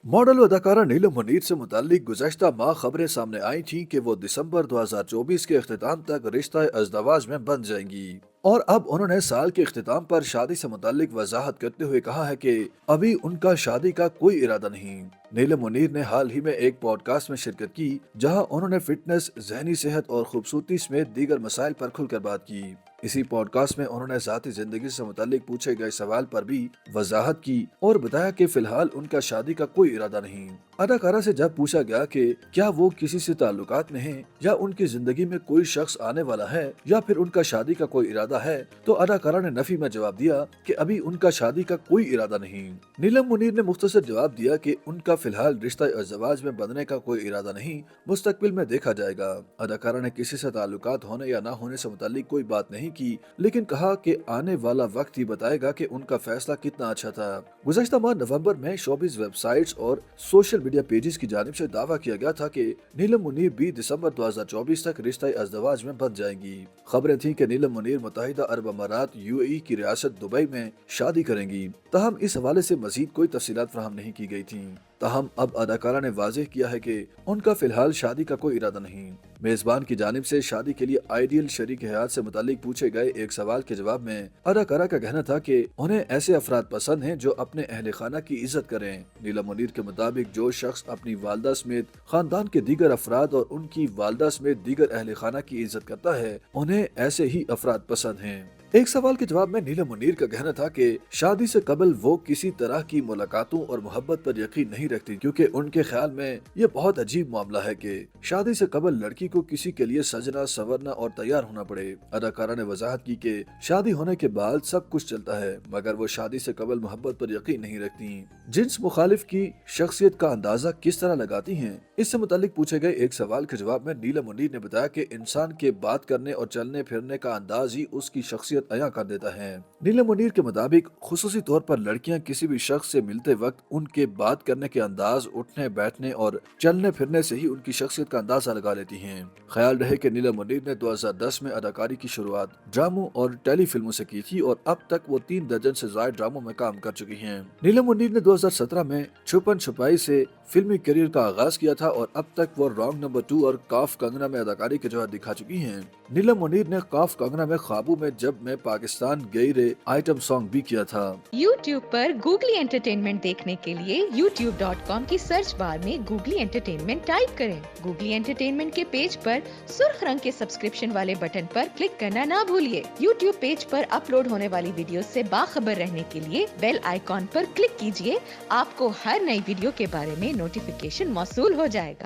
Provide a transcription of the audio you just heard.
Model व अदाकारा नीलम मुनीर से मुताल्लिक गुज़श्ता माह खबरें सामने आई थीं कि वो दिसंबर 2024 के अख्तिताम तक रिश्ता अज़दवाज में बंध जाएंगी। और अब उन्होंने साल के अख्तिताम पर शादी से मुताल्लिक वजाहत करते हुए कहा है कि अभी उनका शादी का कोई इरादा नहीं। नीलम मुनीर ने हाल ही में एक पॉडकास्ट में शिरकत की, जहां उन्होंने फिटनेस, जहनी सेहत और खूबसूरती समेत दीगर मसाइल पर खुलकर बात की। इसी पॉडकास्ट में उन्होंने ज़ाती जिंदगी से मुताल्लिक पूछे गए सवाल पर भी वजाहत की और बताया कि फिलहाल उनका शादी का कोई इरादा नहीं। अदाकारा से जब पूछा गया कि क्या वो किसी से ताल्लुकात में हैं या उनकी जिंदगी में कोई शख्स आने वाला है या फिर उनका शादी का कोई इरादा है, तो अदाकारा ने नफी में जवाब दिया कि अभी उनका शादी का कोई इरादा नहीं। नीलम मुनीर ने मुख्तसर जवाब दिया कि उनका फिलहाल रिश्ता अज़दवाज में बंधने का कोई इरादा नहीं, मुस्तकबिल में देखा जाएगा। अदाकारा ने किसी से ताल्लुकात होने या न होने से मुताल्लिक कोई बात नहीं की, लेकिन कहा कि आने वाला वक्त ही बताएगा कि उनका फैसला कितना अच्छा था। गुज़श्ता माह नवंबर में शोबिज़ वेबसाइट्स और सोशल मीडिया पेजेस की जानिब से दावा किया गया था कि नीलम मुनीर 20 दिसंबर 2024 तक रिश्ता अज़दवाज में बंध जाएंगी। खबरें थीं कि नीलम मुनीर मुत्तहिदा अरब अमारात यूएई की रियासत दुबई में शादी करेंगी। ताहम इस हवाले से मजीद कोई तफसीलात फराहम नहीं की गई थी। ताहम अब अदाकारा ने वाज़ेह किया है कि उनका फिलहाल शादी का कोई इरादा नहीं। मेजबान की जानिब से शादी के लिए आइडियल शरीक हयात से मुतालिक पूछे गए एक सवाल के जवाब में अदाकारा का कहना था कि उन्हें ऐसे अफराद पसंद हैं जो अपने अहले खाना की इज्जत करें। नीलम मुनीर के मुताबिक जो शख्स अपनी वालदा समेत खानदान के दीगर अफराद और उनकी वालदा समेत दीगर अहले खाना की इज्जत करता है, उन्हें ऐसे ही अफराद पसंद हैं। एक सवाल के जवाब में नीलम मुनीर का कहना था कि शादी से कबल वो किसी तरह की मुलाकातों और मोहब्बत पर यकीन नहीं रखती, क्योंकि उनके ख्याल में ये बहुत अजीब मामला है कि शादी से कबल लड़की को किसी के लिए सजना, संवरना और तैयार होना पड़े। अदाकारा ने वजाहत की कि शादी होने के बाद सब कुछ चलता है, मगर वो शादी से कबल मोहब्बत पर यकीन नहीं रखती। जिन्स मुखालिफ की शख्सियत का अंदाजा किस तरह लगाती हैं, इससे मुतालिक पूछे गए एक सवाल के जवाब में नीलम मुनीर ने बताया कि इंसान के बात करने और चलने फिरने का अंदाज ही उसकी शख्सियत अया कर देता है। नीलम मुनीर के मुताबिक खुसूसी तौर पर लड़कियां किसी भी शख्स से मिलते वक्त उनके बात करने के अंदाज, उठने बैठने और चलने फिरने से ही उनकी शख्सियत का अंदाजा लगा लेती हैं। ख्याल रहे कि नीलम मुनीर ने 2010 में अदाकारी की शुरुआत ड्रामों और टेली फिल्मों से की थी और अब तक वो 3 दर्जन से ज्यादा ड्रामों में काम कर चुकी हैं। नीलम मुनीर ने 2017 में छुपन छुपाई से फिल्मी करियर का आगाज किया था और अब तक वो रॉन्ग नंबर 2 और काफ कंगना में अदाकारी के जौहर दिखा चुकी हैं। नीलम मुनीर ने काफ कंगना में ख्वाबों में जब मैं पाकिस्तान गई रे आइटम सॉन्ग भी किया था। YouTube पर गूगली एंटरटेनमेंट देखने के लिए youtube.com की सर्च बार में गूगली एंटरटेनमेंट टाइप करें। गूगली एंटरटेनमेंट के पेज पर सुर्ख रंग के सब्सक्रिप्शन वाले बटन पर क्लिक करना ना भूलिए। YouTube पेज पर अपलोड होने वाली वीडियो से बाखबर रहने के लिए बेल आइकॉन पर क्लिक कीजिए। आपको हर नई वीडियो के बारे में नोटिफिकेशन मौसूल हो जाएगा।